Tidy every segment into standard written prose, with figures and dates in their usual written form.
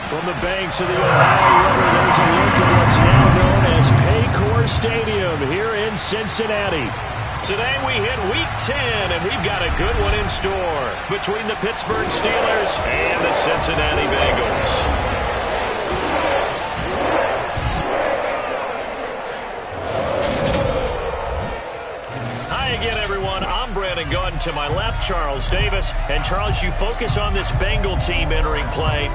From the banks of the Ohio River, there's a look at what's now known as Paycor Stadium here in Cincinnati. Today we hit Week 10, and we've got a good one in store between the Pittsburgh Steelers and the Cincinnati Bengals. Going to my left, Charles Davis. And Charles, you focus on this Bengal team entering play.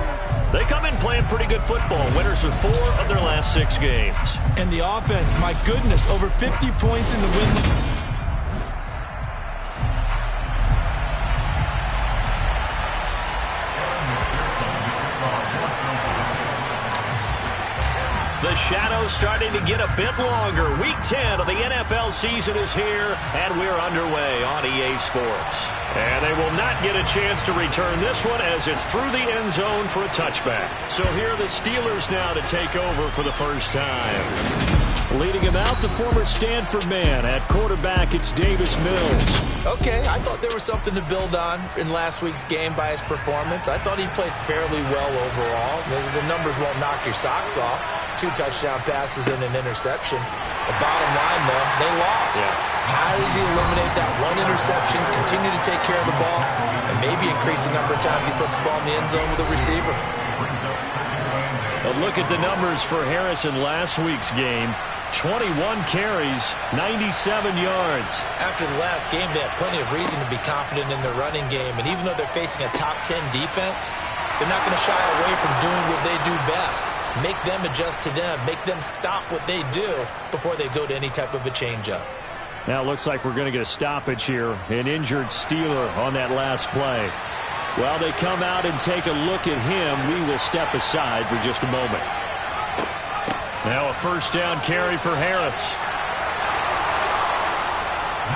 They come in playing pretty good football. Winners of 4 of their last 6 games. And the offense, my goodness, over 50 points in the win. The shadow's starting to get a bit longer. Week 10 of the NFL season is here, and we're underway on EA Sports. And they will not get a chance to return this one as it's through the end zone for a touchback. So here are the Steelers now to take over for the first time. Leading him out, the former Stanford man. At quarterback, it's Davis Mills. Okay, I thought there was something to build on in last week's game by his performance. I thought he played fairly well overall. The numbers won't knock your socks off. 2 touchdown passes and an interception. The bottom line, though, they lost. How does he eliminate that 1 interception, continue to take care of the ball, and maybe increase the number of times he puts the ball in the end zone with a receiver? A look at the numbers for Harris in last week's game. 21 carries, 97 yards. After the last game, they had plenty of reason to be confident in their running game, and even though they're facing a top 10 defense, they're not going to shy away from doing what they do best. Make them adjust to them. Make them stop what they do before they go to any type of a changeup. Now it looks like we're going to get a stoppage here. An injured Steeler on that last play. While they come out and take a look at him, we will step aside for just a moment. Now a first down carry for Harris.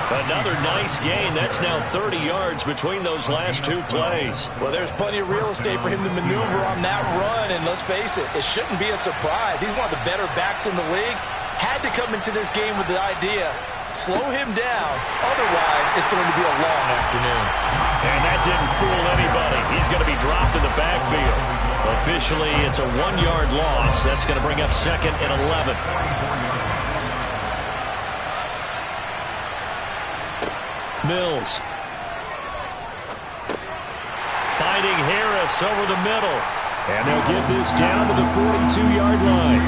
Another nice gain. That's now 30 yards between those last 2 plays. Well, there's plenty of real estate for him to maneuver on that run, and let's face it, it shouldn't be a surprise. He's one of the better backs in the league. Had to come into this game with the idea, slow him down, otherwise it's going to be a long afternoon. And that didn't fool anybody. He's going to be dropped in the backfield. Officially, it's a 1-yard loss. That's going to bring up 2nd and 11. Mills. Finding Harris over the middle. And they'll get this down to the 42-yard line.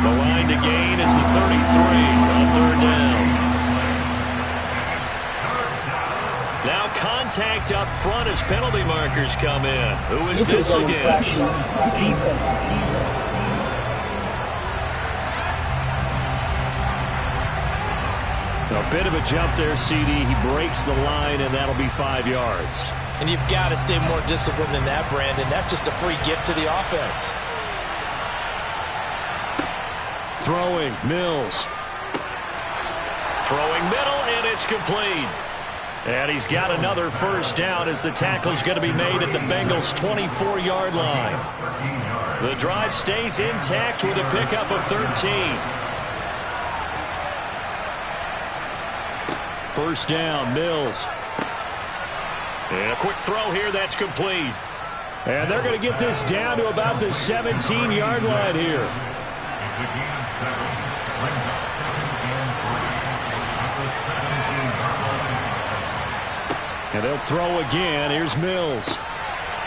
The line to gain is the 33 on 3rd down. Now contact up front as penalty markers come in. Who is this against? A bit of a jump there, CD. He breaks the line, and that'll be 5 yards. And you've got to stay more disciplined than that, Brandon. That's just a free gift to the offense. Throwing, Mills. Throwing middle, and it's complete. And he's got another first down as the tackle's going to be made at the Bengals' 24-yard line. The drive stays intact with a pickup of 13. First down, Mills. And a quick throw here, that's complete. And they're going to get this down to about the 17-yard line here. And they'll throw again. Here's Mills.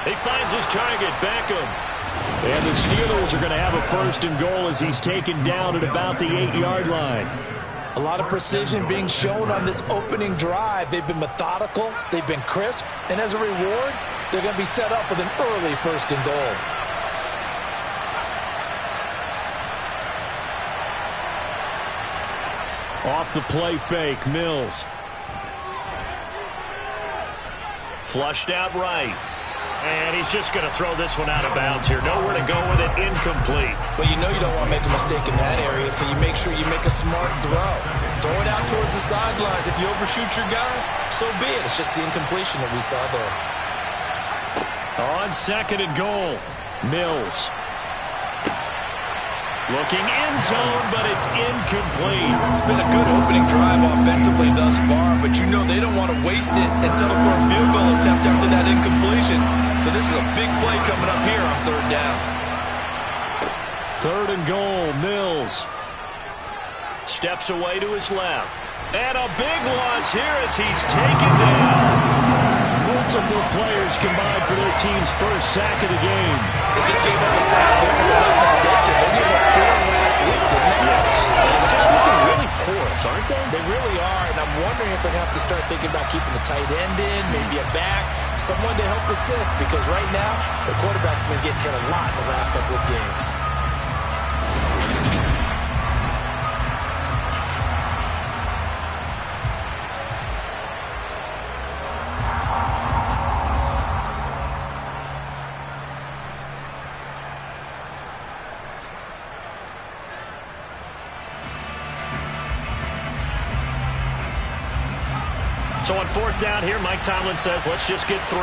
He finds his target, Beckham. And the Steelers are going to have a 1st and goal as he's taken down at about the 8-yard line. A lot of precision being shown on this opening drive. They've been methodical, they've been crisp, and as a reward, they're going to be set up with an early 1st and goal. Off the play fake, Mills. Flushed out right. And he's just going to throw this one out of bounds here. Nowhere to go with it. Incomplete. Well, you know you don't want to make a mistake in that area, so you make sure you make a smart throw. Throw it out towards the sidelines. If you overshoot your guy, so be it. It's just the incompletion that we saw there. On 2nd and goal, Mills. Looking in zone, but it's incomplete. It's been a good opening drive offensively thus far, but you know they don't want to waste it and settle for a field goal attempt after that incompletion. So this is a big play coming up here on 3rd down. 3rd and goal, Mills. Steps away to his left. And a big loss here as he's taken down. Multiple players combined for their team's first sack of the game. They just gave up a sack. If I'm not mistaken, they gave up 4 last week, didn't they? Yes. They're just looking really porous, aren't they? They really are, and I'm wondering if they're going to have to start thinking about keeping the tight end in, maybe a back, someone to help assist, because right now, the quarterback's been getting hit a lot in the last couple of games. So on 4th down here, Mike Tomlin says, let's just get 3.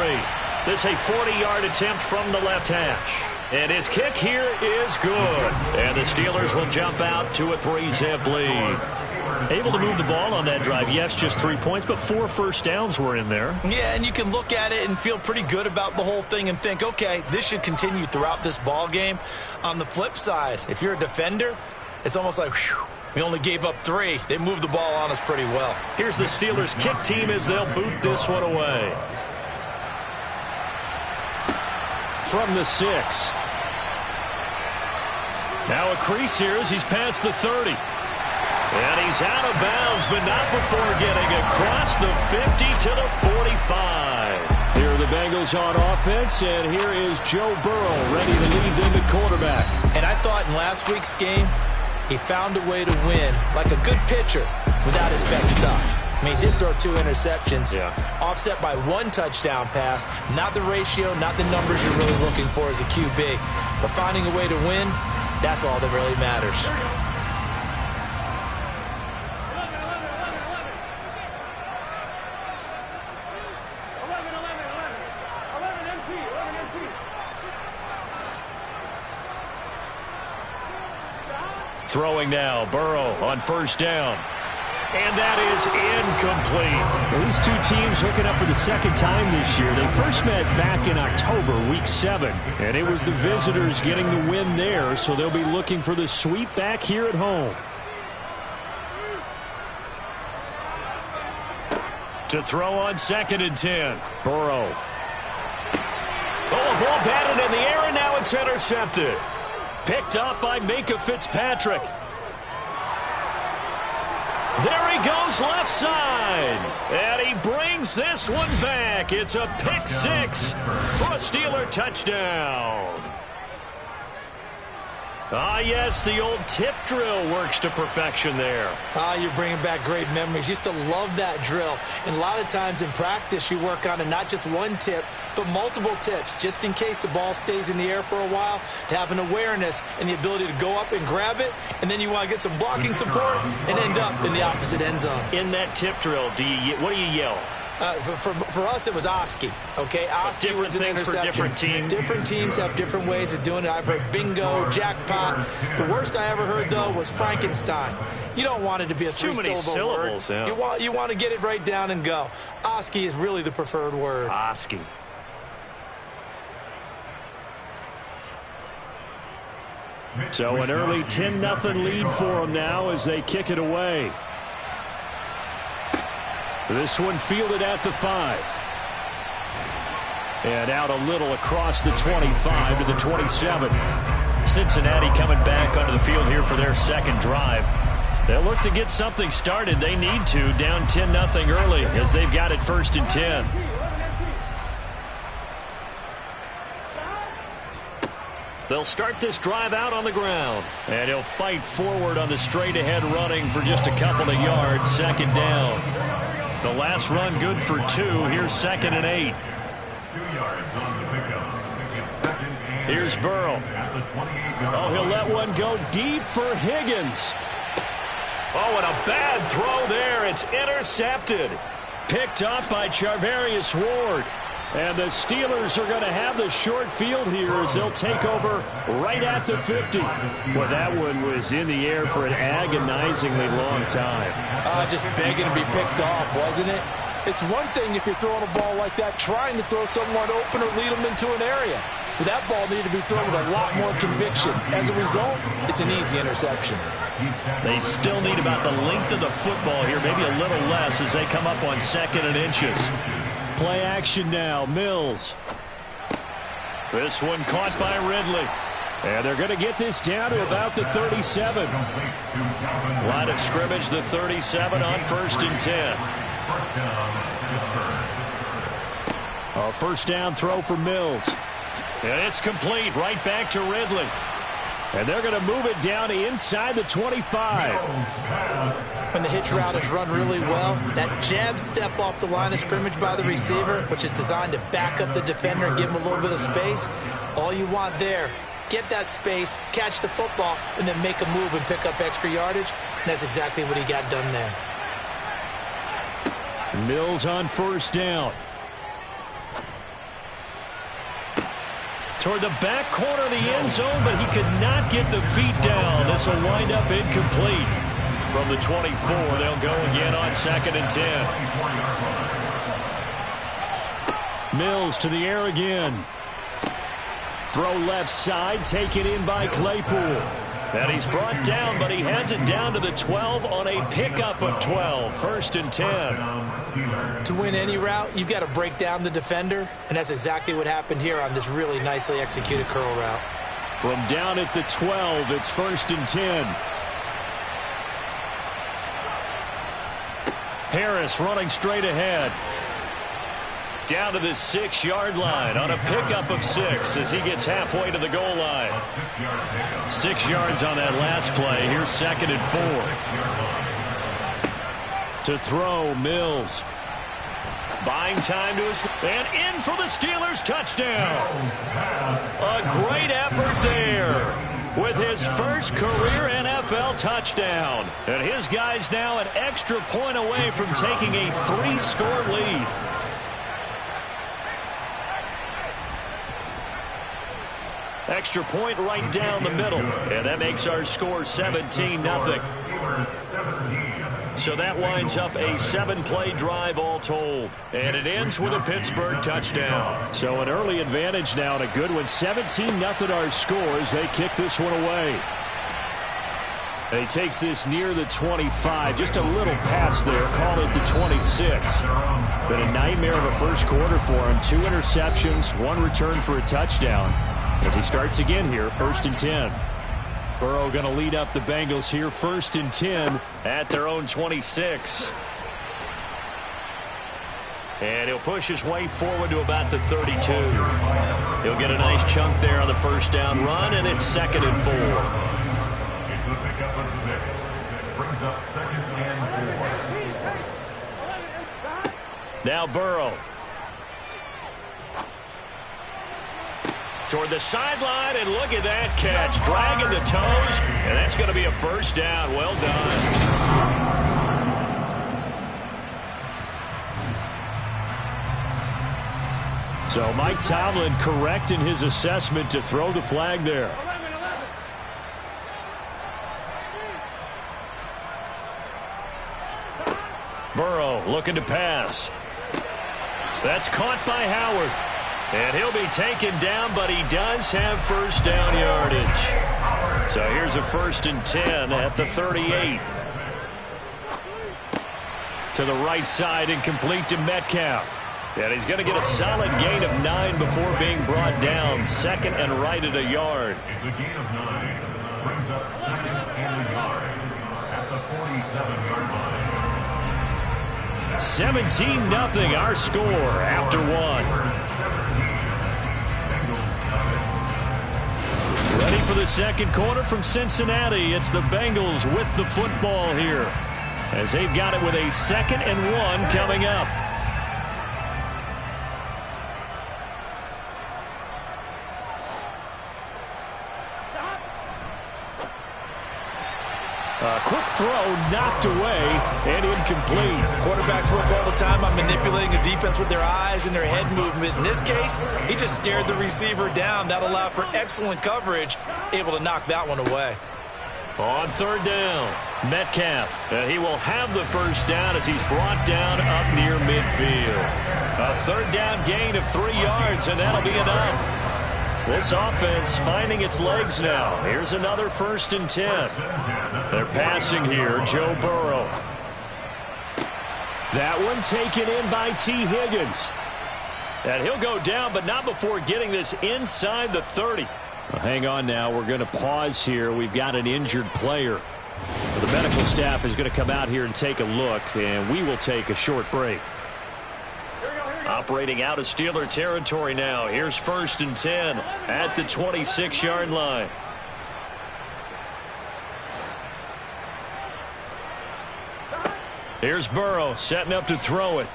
This is a 40-yard attempt from the left hash. And his kick here is good. And the Steelers will jump out to a 3-zip lead. Able to move the ball on that drive. Yes, just 3 points, but 4 first downs were in there. Yeah, and you can look at it and feel pretty good about the whole thing and think, okay, this should continue throughout this ball game. On the flip side, if you're a defender, it's almost like, whew, we only gave up 3. They moved the ball on us pretty well. Here's the Steelers kick team as they'll boot this one away. From the 6. Now a crease here as he's past the 30. And he's out of bounds, but not before getting across the 50 to the 45. Here are the Bengals on offense, and here is Joe Burrow ready to lead them at quarterback. And I thought in last week's game, he found a way to win like a good pitcher without his best stuff. I mean, he did throw 2 interceptions, offset by 1 touchdown pass. Not the ratio, not the numbers you're really looking for as a QB. But finding a way to win, that's all that really matters. Throwing now, Burrow on 1st down. And that is incomplete. Well, these 2 teams hooking up for the 2nd time this year. They first met back in October, week 7. And it was the visitors getting the win there, so they'll be looking for the sweep back here at home. To throw on 2nd and 10. Burrow. Oh, a ball batted in the air, and now it's intercepted. Picked up by Minka Fitzpatrick. There he goes left side. And he brings this one back. It's a pick 6 for a Steeler touchdown. Ah, yes, the old tip drill works to perfection there. Ah, you're bringing back great memories. Used to love that drill. And a lot of times in practice, you work on it, not just 1 tip, but multiple tips, just in case the ball stays in the air for a while, to have an awareness and the ability to go up and grab it, and then you want to get some blocking support and end up in the opposite end zone. In that tip drill, what do you yell? For us, it was Oski. Okay, Oski was an interception. For different teams. Different teams have different ways of doing it. I've heard bingo, jackpot. The worst I ever heard, though, was Frankenstein. You don't want it to be a 3-syllable word. Yeah. You want to get it right down and go. Oski is really the preferred word. Oski. So an early 10-0 lead for them now as they kick it away. This one fielded at the 5. And out a little across the 25 to the 27. Cincinnati coming back onto the field here for their 2nd drive. They'll look to get something started. They need to, down 10-0 early as they've got it 1st and 10. They'll start this drive out on the ground. And he'll fight forward on the straight-ahead running for just a couple of yards. 2nd down. The last run good for 2. Here's 2nd and 8. Here's Burrow. Oh, he'll let one go deep for Higgins. Oh, and a bad throw there. It's intercepted. Picked up by Charvarius Ward. And the Steelers are going to have the short field here as they'll take over right at the 50. Well, that one was in the air for an agonizingly long time. Just begging to be picked off, wasn't it? It's one thing if you're throwing a ball like that, trying to throw someone open or lead them into an area. But that ball needed to be thrown with a lot more conviction. As a result, it's an easy interception. They still need about the length of the football here, maybe a little less as they come up on 2nd and inches. Play action now, Mills. This one caught by Ridley. And they're going to get this down to about the 37. Line of scrimmage, the 37 on 1st and 10. A first down throw for Mills. And it's complete right back to Ridley. And they're going to move it down to inside the 25. When the hitch route is run really well, that jab step off the line of scrimmage by the receiver, which is designed to back up the defender and give him a little bit of space, all you want there, get that space, catch the football, and then make a move and pick up extra yardage. And that's exactly what he got done there. Mills on first down. Toward the back corner of the end zone, but he could not get the feet down. This will wind up incomplete. From the 24, they'll go again on 2nd and 10. Mills to the air again. Throw left side, taken in by Claypool. And he's brought down, but he has it down to the 12 on a pickup of 12. 1st and 10. To win any route, you've got to break down the defender, and that's exactly what happened here on this really nicely executed curl route. From down at the 12, it's 1st and 10. Harris running straight ahead. Down to the 6-yard line on a pickup of 6 as he gets halfway to the goal line. 6 yards on that last play. Here's 2nd and 4. To throw, Mills. Buying time to his... And in for the Steelers touchdown. A great effort there with his first career NFL touchdown. And his guys now an extra point away from taking a 3-score lead. Extra point right down the middle. And that makes our score 17-0. So that winds up a 7-play drive all told. And it ends with a Pittsburgh touchdown. So an early advantage now and a good one. 17-0 our scores. They kick this one away. And he takes this near the 25. Just a little pass there. Call it the 26. Been a nightmare of a first quarter for him. 2 interceptions, 1 return for a touchdown. As he starts again here, 1st and 10. Burrow going to lead up the Bengals here, 1st and 10 at their own 26. And he'll push his way forward to about the 32. He'll get a nice chunk there on the first down run, and it's 2nd and 4. It's the pickup of 6. Brings up 2nd and 4. Now Burrow. Toward the sideline, and look at that catch. Dragging the toes, and that's going to be a first down. Well done. So Mike Tomlin correct in his assessment to throw the flag there. Burrow looking to pass. That's caught by Howard. And he'll be taken down, but he does have first down yardage. So here's a 1st and 10 at the 38. To the right side and complete to Metcalf. And he's going to get a solid gain of 9 before being brought down. 2nd and right at a yard. It's a gain of 9. Brings up 2nd and a yard at the 47-yard line. 17-0 our score after 1. Ready for the second quarter from Cincinnati. It's the Bengals with the football here as they've got it with a 2nd and 1 coming up. A quick throw knocked away and incomplete. Quarterbacks work all the time on manipulating a defense with their eyes and their head movement. In this case, he just stared the receiver down. That allowed for excellent coverage, able to knock that one away. On 3rd down, Metcalf. He will have the first down as he's brought down up near midfield. A 3rd down gain of 3 yards, and that'll be enough. This offense finding its legs now. Here's another 1st and 10. They're passing here. Joe Burrow. That one taken in by T. Higgins. And he'll go down, but not before getting this inside the 30. Well, hang on now. We're going to pause here. We've got an injured player. The medical staff is going to come out here and take a look, and we will take a short break. Operating out of Steeler territory now. Here's 1st and 10 at the 26-yard line. Here's Burrow setting up to throw it.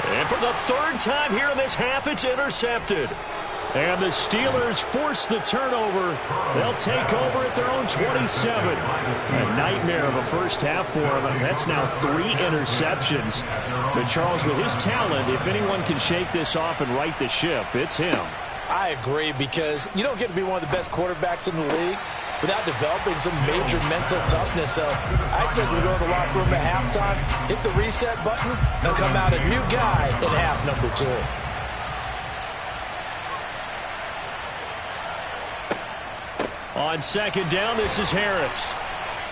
And for the 3rd time here in this half, it's intercepted. And the Steelers force the turnover. They'll take over at their own 27. A nightmare of a first half for them. That's now 3 interceptions. But Charles, with his talent, if anyone can shake this off and right the ship, it's him. I agree, because you don't get to be one of the best quarterbacks in the league without developing some major mental toughness. So I expect him to go to the locker room at halftime, hit the reset button, and come out a new guy in half number 2. On 2nd down, this is Harris.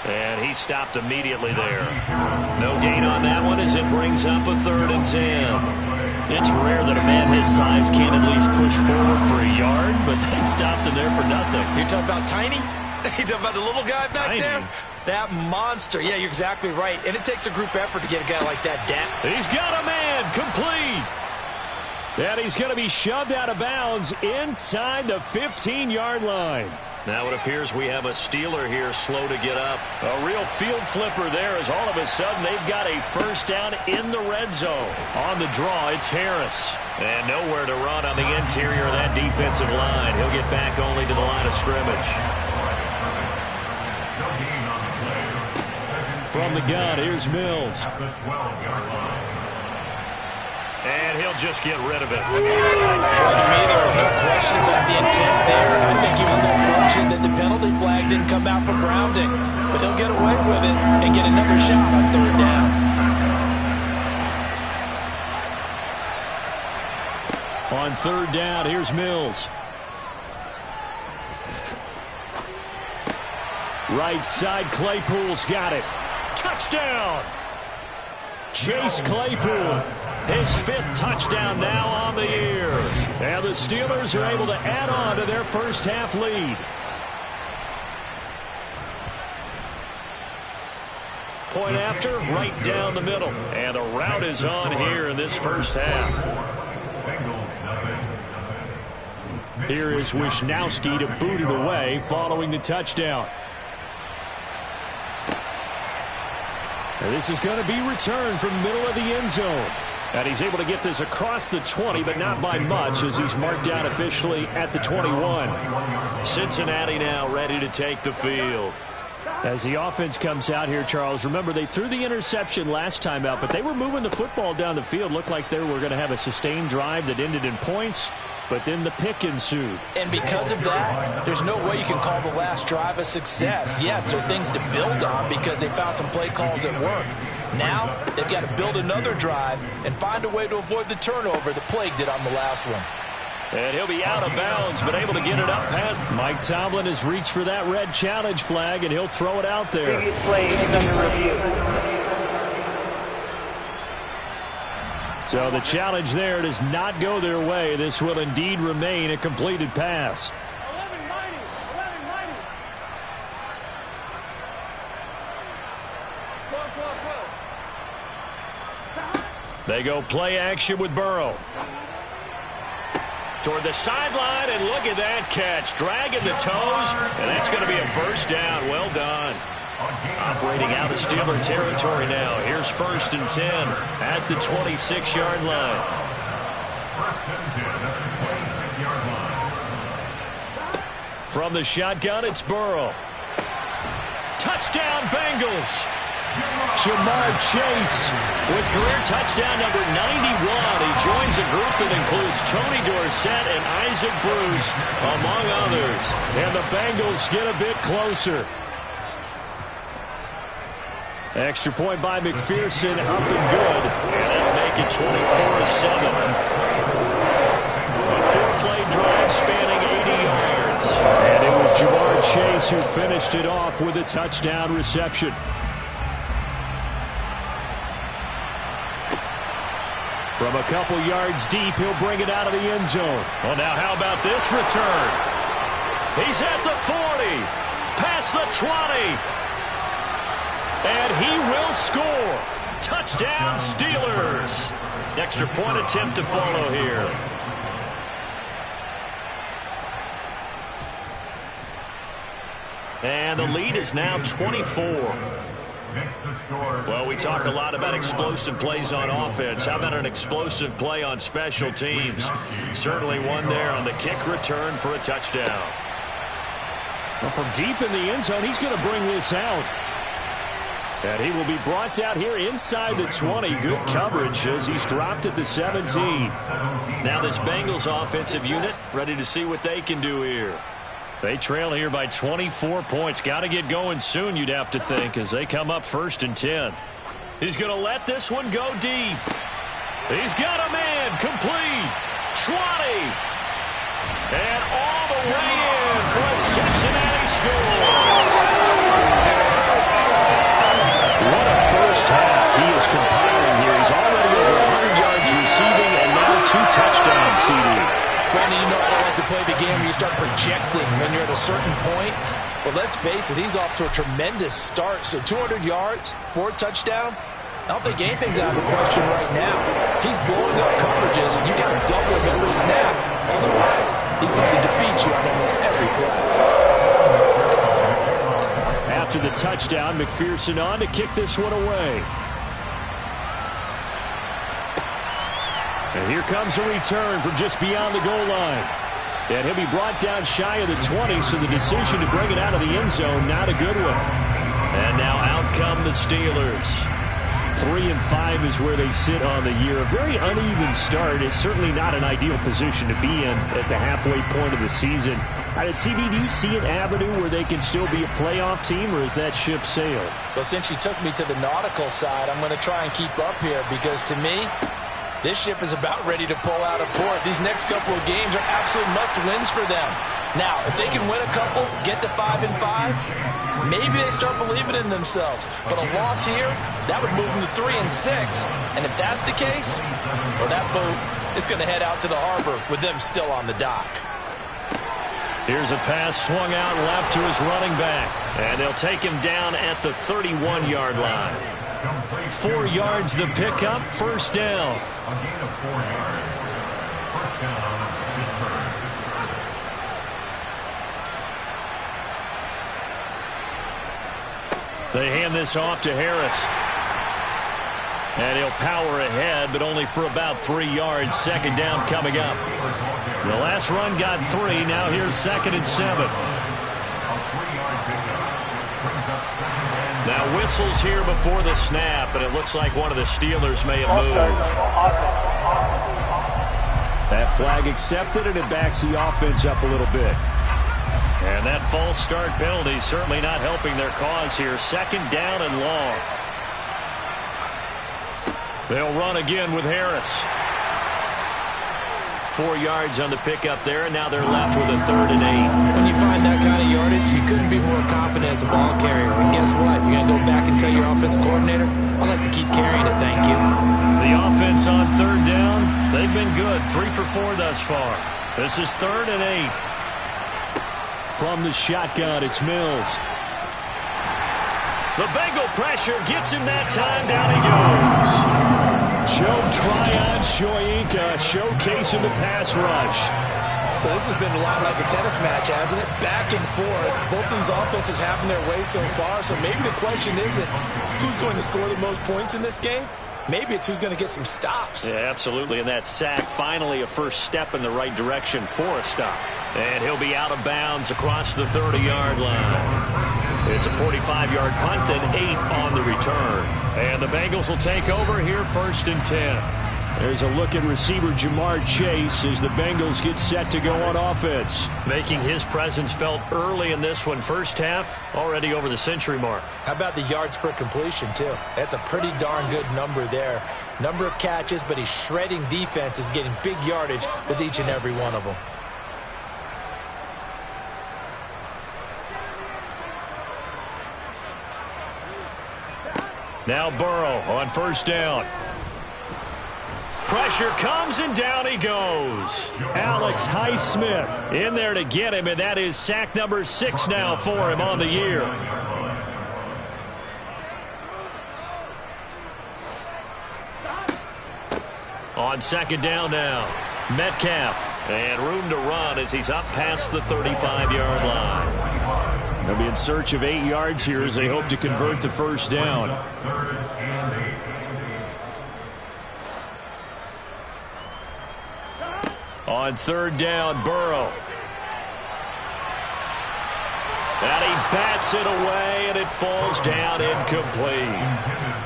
And he stopped immediately there. No gain on that one as it brings up a 3rd and 10. It's rare that a man his size can't at least push forward for a yard, but they stopped him there for nothing. You're talking about Tiny? You're talking about the little guy back Tiny. there? That monster. Yeah, you're exactly right. And it takes a group effort to get a guy like that down. He's got a man complete. And he's going to be shoved out of bounds inside the 15-yard line. Now it appears we have a Steeler here slow to get up. A real field flipper there as all of a sudden they've got a 1st down in the red zone. On the draw, it's Harris. And nowhere to run on the interior of that defensive line. He'll get back only to the line of scrimmage. From the gun, here's Mills. And he'll just get rid of it. To me, there was no question about the intent there. I think he was unfortunate that the penalty flag didn't come out for grounding. But he'll get away with it and get another shot on 3rd down. On 3rd down, here's Mills. Right side, Claypool's got it. Touchdown! Chase Claypool. His 5th touchdown now on the year. And the Steelers are able to add on to their first half lead. Point after, right down the middle. And a route is on here in this first half. Here is Wisnowski to boot it away following the touchdown. And this is going to be returned from the middle of the end zone. And he's able to get this across the 20, but not by much, as he's marked down officially at the 21. Cincinnati now ready to take the field. As the offense comes out here, Charles, remember they threw the interception last time out, but they were moving the football down the field. Looked like they were going to have a sustained drive that ended in points, but then the pick ensued. And because of that, there's no way you can call the last drive a success. Yes, there are things to build on because they found some play calls that work. Now, they've got to build another drive and find a way to avoid the turnover that plagued it on the last one. And he'll be out of bounds, but able to get it up past. Mike Tomlin has reached for that red challenge flag, and he'll throw it out there. Previous play is under review. So the challenge there does not go their way. This will indeed remain a completed pass. 11-90. They go play action with Burrow. Toward the sideline, and look at that catch. Dragging the toes, and that's going to be a 1st down. Well done. Operating out of Steeler territory now. Here's 1st and 10 at the 26-yard line. 1st and 10 at the 26-yard line. From the shotgun, it's Burrow. Touchdown, Bengals. Jamar Chase with career touchdown number 91. He joins a group that includes Tony Dorsett and Isaac Bruce, among others. And the Bengals get a bit closer. Extra point by McPherson, up and good. And that'll make it 24-7. Chase, who finished it off with a touchdown reception. From a couple yards deep, he'll bring it out of the end zone. Well, now how about this return? He's at the 40, past the 20, and he will score. Touchdown, Steelers. Extra point attempt to follow here. And the lead is now 24. Well, we talk a lot about explosive plays on offense. How about an explosive play on special teams? Certainly one there on the kick return for a touchdown. Well, from deep in the end zone, he's going to bring this out. And he will be brought out here inside the 20. Good coverage as he's dropped at the 17. Now this Bengals offensive unit ready to see what they can do here. They trail here by 24 points. Got to get going soon, you'd have to think, as they come up 1st and 10. He's going to let this one go deep. He's got a man complete. 20. And all the way in for a Cincinnati score. What a first half he is compiling here. He's already over 100 yards receiving and now 2 touchdowns, CD. Brandon, you know I don't like to play the game where you start projecting when you're at a certain point. But let's face it, he's off to a tremendous start. So 200 yards, 4 touchdowns. I don't think anything's out of the question right now. He's blowing up coverages, and you got to double him every snap. Otherwise, he's going to defeat you on almost every play. After the touchdown, McPherson on to kick this one away. And here comes a return from just beyond the goal line. And he'll be brought down shy of the 20, so the decision to bring it out of the end zone, not a good one. And now out come the Steelers. 3-5 is where they sit on the year. A very uneven start. It's certainly not an ideal position to be in at the halfway point of the season. CD, do you see an avenue where they can still be a playoff team, or is that ship sailed? Well, since you took me to the nautical side, I'm going to try and keep up here because, to me, this ship is about ready to pull out of port. These next couple of games are absolute must-wins for them. Now, if they can win a couple, get to 5-5, maybe they start believing in themselves. But a loss here, that would move them to 3-6. And if that's the case, well, that boat is going to head out to the harbor with them still on the dock. Here's a pass swung out left to his running back. And they'll take him down at the 31-yard line. 4 yards the pickup, first down. A gain of 4 yards. First down, Pittsburgh. They hand this off to Harris. And he'll power ahead, but only for about 3 yards. Second down coming up. The last run got 3. Now here's 2nd and 7. Now whistles here before the snap, and it looks like one of the Steelers may have moved. That flag accepted, and it backs the offense up a little bit. And that false start penalty certainly not helping their cause here. 2nd down and long. They'll run again with Harris. 4 yards on the pickup there, and now they're left with a 3rd and 8. When you find that kind of yardage, you couldn't be more confident as a ball carrier. And guess what? You're going to go back and tell your offensive coordinator, I'd like to keep carrying it, thank you. The offense on 3rd down, they've been good. 3 for 4 thus far. This is 3rd and 8. From the shotgun, it's Mills. The Bengal pressure gets him that time. Down he goes. Joe Tryon Shoyinka showcasing the pass rush. So this has been a lot like a tennis match, hasn't it? Back and forth. Both of these offenses having their way so far. So maybe the question isn't who's going to score the most points in this game. Maybe it's who's going to get some stops. Yeah, absolutely. And that sack, finally a first step in the right direction for a stop. And he'll be out of bounds across the 30-yard line. It's a 45-yard punt and 8 on the return. And the Bengals will take over here 1st and 10. There's a look at receiver Jamar Chase as the Bengals get set to go on offense. Making his presence felt early in this one. First half, already over the century mark. How about the yards per completion, too? That's a pretty darn good number there. Number of catches, but he's shredding defense, is getting big yardage with each and every one of them. Now Burrow on first down. Pressure comes, and down he goes. Alex Highsmith in there to get him, and that is sack number 6 now for him on the year. On second down now, Metcalf, and room to run as he's up past the 35-yard line. They'll be in search of 8 yards here as they hope to convert the first down. On third down, Burrow. And he bats it away, and it falls down incomplete.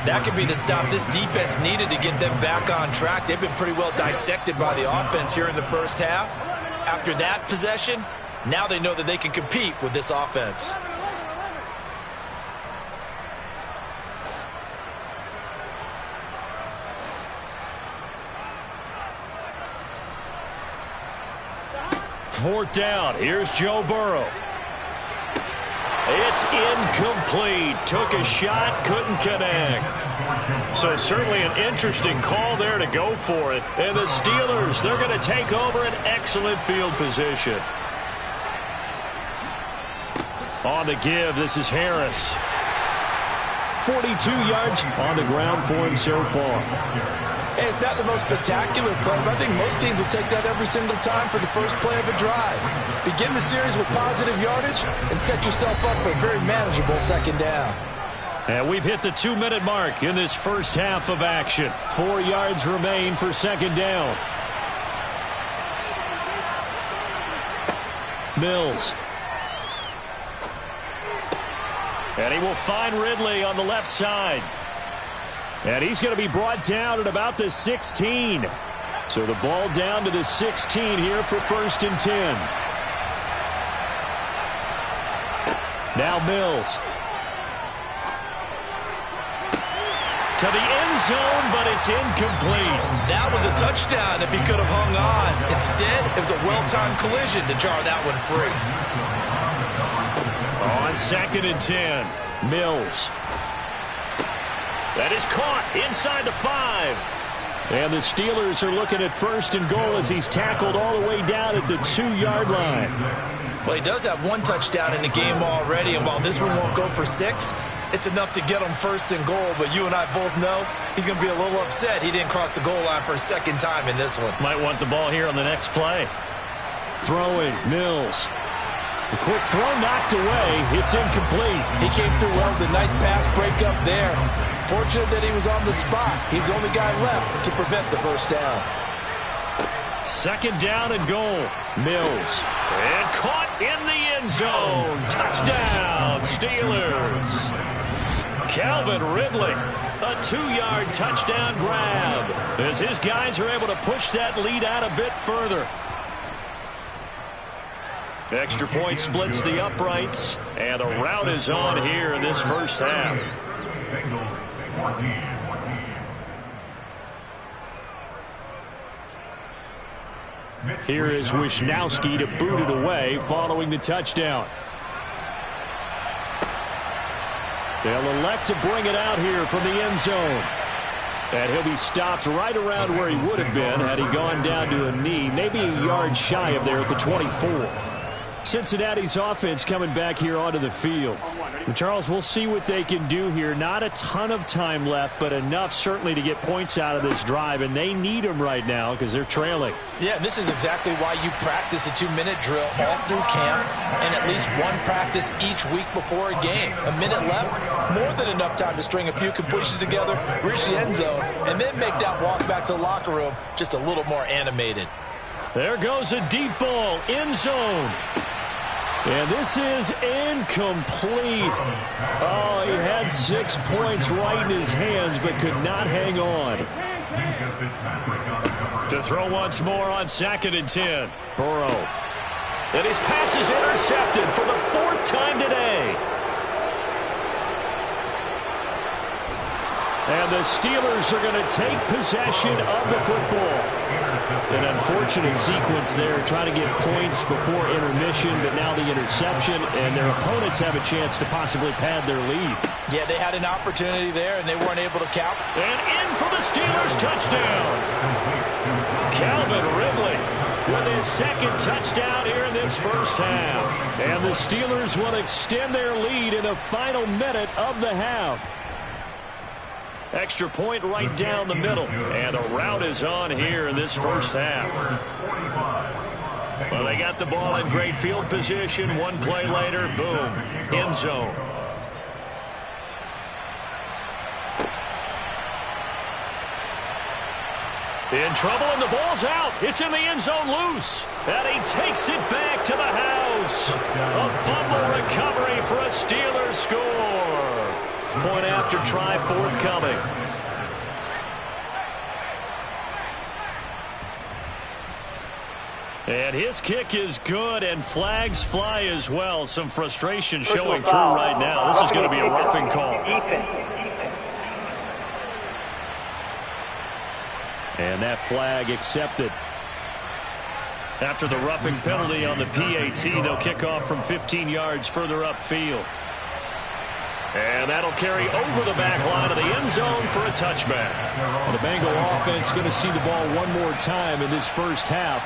That could be the stop this defense needed to get them back on track. They've been pretty well dissected by the offense here in the first half. After that possession, now they know that they can compete with this offense. Fourth down. Here's Joe Burrow. It's incomplete. Took a shot, couldn't connect. So certainly an interesting call there to go for it. And the Steelers, they're going to take over an excellent field position. On the give, this is Harris. 42 yards on the ground for him so far. Hey, it's not the most spectacular play, but I think most teams will take that every single time for the first play of a drive. Begin the series with positive yardage and set yourself up for a very manageable second down. And we've hit the 2-minute mark in this first half of action. 4 yards remain for second down. Mills. And he will find Ridley on the left side. And he's going to be brought down at about the 16. So the ball down to the 16 here for 1st and 10. Now Mills. To the end zone, but it's incomplete. That was a touchdown if he could have hung on. Instead, it was a well-timed collision to jar that one free. On 2nd and 10, Mills. That is caught inside the 5. And the Steelers are looking at 1st and goal as he's tackled all the way down at the 2-yard line. Well, he does have 1 touchdown in the game already, and while this one won't go for 6, it's enough to get him 1st and goal. But you and I both know he's going to be a little upset he didn't cross the goal line for a second time in this one. Might want the ball here on the next play. Throwing, Mills. The quick throw knocked away. It's incomplete. He came through well with a nice pass breakup there. Fortunate that he was on the spot. He's the only guy left to prevent the first down. 2nd down and goal. Mills. And caught in the end zone. Touchdown, Steelers. Calvin Ridley, a 2-yard touchdown grab as his guys are able to push that lead out a bit further. Extra point splits the uprights, and a rout is on here in this first half. Bengals 14. Here is Wisnowski to boot it away following the touchdown. They'll elect to bring it out here from the end zone. And he'll be stopped right around where he would have been had he gone down to a knee, maybe a yard shy of there at the 24. Cincinnati's offense coming back here onto the field. And Charles, we'll see what they can do here. Not a ton of time left, but enough certainly to get points out of this drive, and they need them right now because they're trailing. Yeah, and this is exactly why you practice a 2-minute drill all through camp and at least 1 practice each week before a game. A minute left, more than enough time to string a few completions together, reach the end zone, and then make that walk back to the locker room just a little more animated. There goes a deep ball, end zone. And this is incomplete. Oh, he had 6 points right in his hands, but could not hang on. To throw once more on 2nd and 10. Burrow. And his pass is intercepted for the 4th time today. And the Steelers are going to take possession of the football. An unfortunate sequence there, trying to get points before intermission, but now the interception, and their opponents have a chance to possibly pad their lead. Yeah, they had an opportunity there, and they weren't able to count. And in for the Steelers touchdown. Calvin Ridley with his second touchdown here in this first half. And the Steelers will extend their lead in the final minute of the half. Extra point right down the middle. And a rout is on here in this first half. Well, they got the ball in great field position. One play later, boom, end zone. In trouble, and the ball's out. It's in the end zone loose. And he takes it back to the house. A fumble recovery for a Steelers score. Point after try forthcoming. And his kick is good, and flags fly as well. Some frustration showing through right now. This is going to be a roughing call. And that flag accepted. After the roughing penalty on the PAT, they'll kick off from 15 yards further upfield. And that'll carry over the back line of the end zone for a touchback. And the Bengal offense going to see the ball one more time in this first half.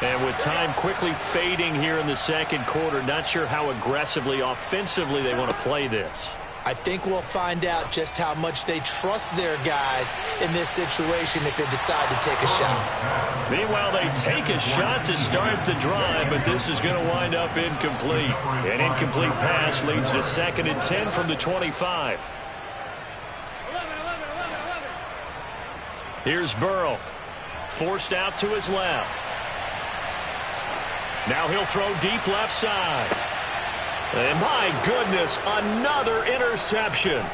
And with time quickly fading here in the second quarter, not sure how aggressively, offensively they want to play this. I think we'll find out just how much they trust their guys in this situation if they decide to take a shot. Meanwhile, they take a shot to start the drive, but this is going to wind up incomplete. An incomplete pass leads to 2nd and 10 from the 25. Here's Burrow. Forced out to his left. Now he'll throw deep left side. And my goodness, another interception.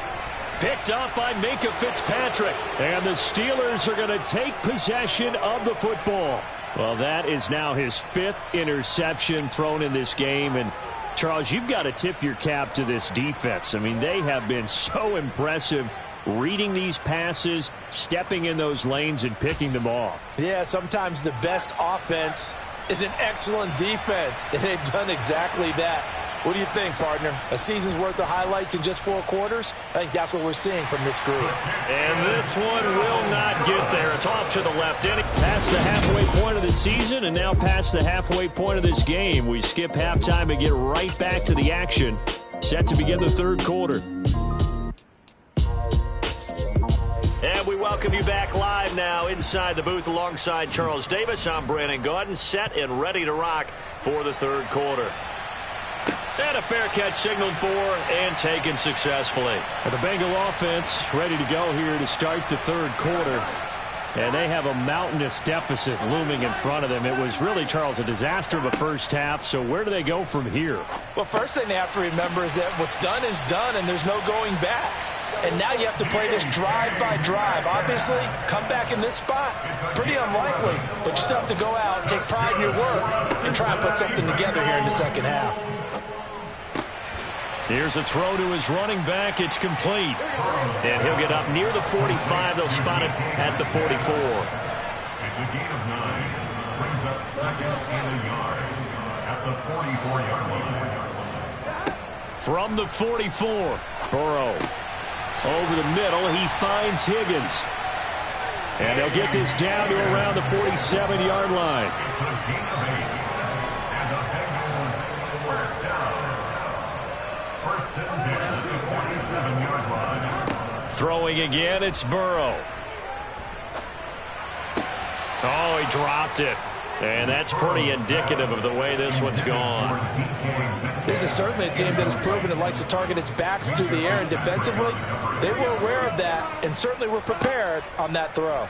Picked up by Minka Fitzpatrick. And the Steelers are going to take possession of the football. Well, that is now his 5th interception thrown in this game. And, Charles, you've got to tip your cap to this defense. I mean, they have been so impressive reading these passes, stepping in those lanes, and picking them off. Yeah, sometimes the best offense is an excellent defense, and they've done exactly that. What do you think, partner? A season's worth of highlights in just 4 quarters? I think that's what we're seeing from this group. And this one will not get there. It's off to the left inning. Past the halfway point of the season and now past the halfway point of this game. We skip halftime and get right back to the action. Set to begin the third quarter. And we welcome you back live now inside the booth alongside Charles Davis. I'm Brandon Gaudin, set and ready to rock for the third quarter. And a fair catch signaled for and taken successfully. The Bengal offense ready to go here to start the third quarter. And they have a mountainous deficit looming in front of them. It was really, Charles, a disaster of a first half. So where do they go from here? Well, first thing they have to remember is that what's done is done, and there's no going back. And now you have to play this drive by drive. Obviously, come back in this spot, pretty unlikely. But you still have to go out, take pride in your work, and try and put something together here in the second half. Here's a throw to his running back. It's complete. And he'll get up near the 45. They'll spot it at the 44. It's a gain of 9. Brings up 2nd and a yard at the 44-yard line. From the 44, Burrow. Over the middle, he finds Higgins. And they'll get this down to around the 47-yard line. It's a gain of 8. And the Bengals first down. 1st and 10 at the 47-yard line. Throwing again, it's Burrow. Oh, he dropped it. And that's pretty indicative of the way this one's gone. This is certainly a team that has proven it likes to target its backs through the air, and defensively, they were aware of that and certainly were prepared on that throw.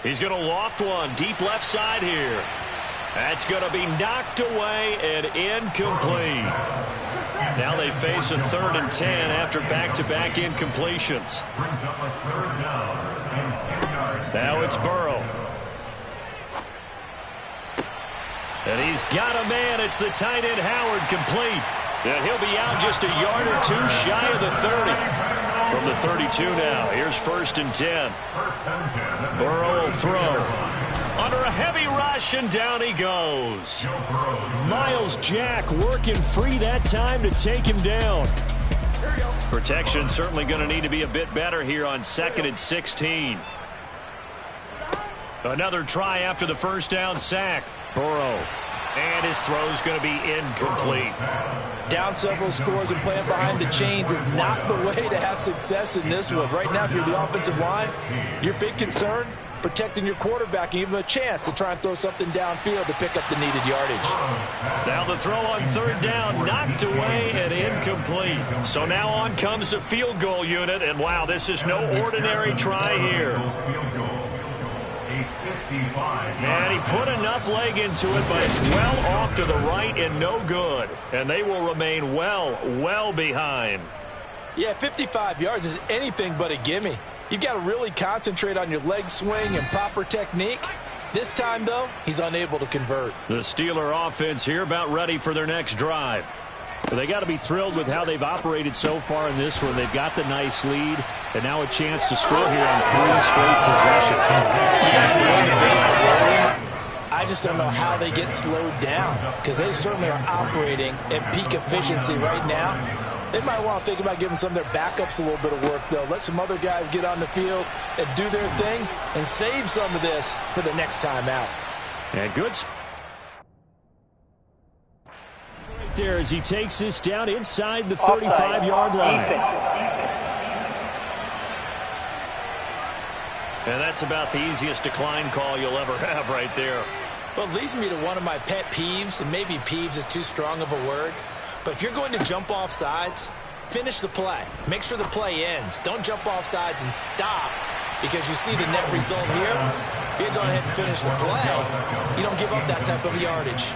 He's going to loft one deep left side here. That's going to be knocked away and incomplete. Now they face a 3rd and 10 after back-to-back incompletions. Brings up a 3rd down and 10 yards. Now it's Burrow. And he's got a man. It's the tight end, Howard, complete. And he'll be out just a yard or two shy of the 30. From the 32 now, here's 1st and 10. Burrow will throw. Under a heavy rush, and down he goes. Miles Jack working free that time to take him down. Protection certainly going to need to be a bit better here on 2nd and 16. Another try after the first down sack. Burrow. And his throw's going to be incomplete. Down several scores and playing behind the chains is not the way to have success in this one. Right now, if you're the offensive line, your big concern, protecting your quarterback and giving him a chance to try and throw something downfield to pick up the needed yardage. Now the throw on 3rd down, knocked away and incomplete. So now on comes the field goal unit, and wow, this is no ordinary try here. And he put enough leg into it, but it's well off to the right and no good. And they will remain well behind. Yeah, 55 yards is anything but a gimme. You've got to really concentrate on your leg swing and proper technique. This time, though, he's unable to convert. The Steeler offense here about ready for their next drive. Well, they got to be thrilled with how they've operated so far in this one. They've got the nice lead, and now a chance to score here on 3 straight possessions. I just don't know how they get slowed down, because they certainly are operating at peak efficiency right now. They might want to think about giving some of their backups a little bit of work, though. Let some other guys get on the field and do their thing and save some of this for the next time out. And good right there as he takes this down inside the 35-yard line. And that's about the easiest decline call you'll ever have right there. Well, it leads me to one of my pet peeves, and maybe peeves is too strong of a word. But if you're going to jump off sides, finish the play. Make sure the play ends. Don't jump off sides and stop because you see the net result here. If you go ahead and finish the play, you don't give up that type of yardage.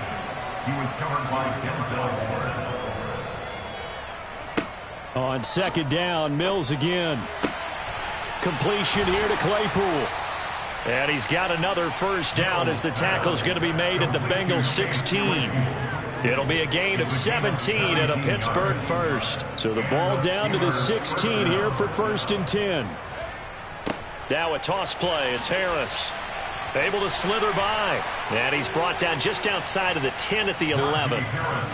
He was covered by Denzel Ward. On 2nd down, Mills again. Completion here to Claypool. And he's got another 1st down as the tackle's going to be made at the Bengals 16. It'll be a gain of 17 and a Pittsburgh 1st. So the ball down to the 16 here for 1st and 10. Now a toss play. It's Harris. Able to slither by. And he's brought down just outside of the 10 at the 11.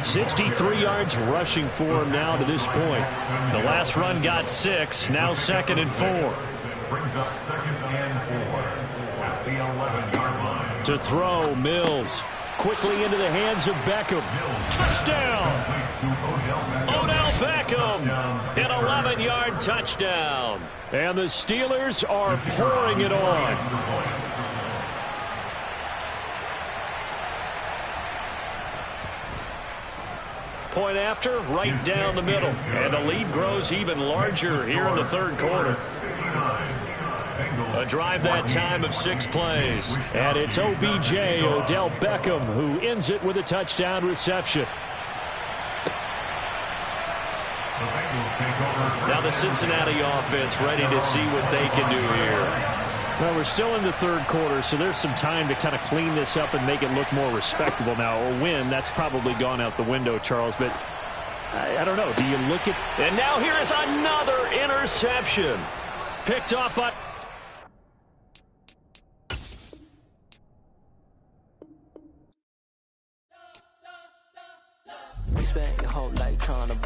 63 yards rushing for him now to this point. The last run got 6. Now 2nd and 4. Brings up 2nd and 4 at the 11-yard line. To throw, Mills. Quickly into the hands of Beckham. Touchdown! Odell Beckham, an 11-yard touchdown. And the Steelers are pouring it on. Point after, right down the middle. And the lead grows even larger here in the 3rd quarter. A drive that time of 6 plays. And it's OBJ, Odell Beckham, who ends it with a touchdown reception. Now the Cincinnati offense ready to see what they can do here. Well, we're still in the 3rd quarter, so there's some time to kind of clean this up and make it look more respectable now. Or win, that's probably gone out the window, Charles. But I don't know. Do you look at... And now here is another interception. Picked up by... We spent your whole life trying to blow.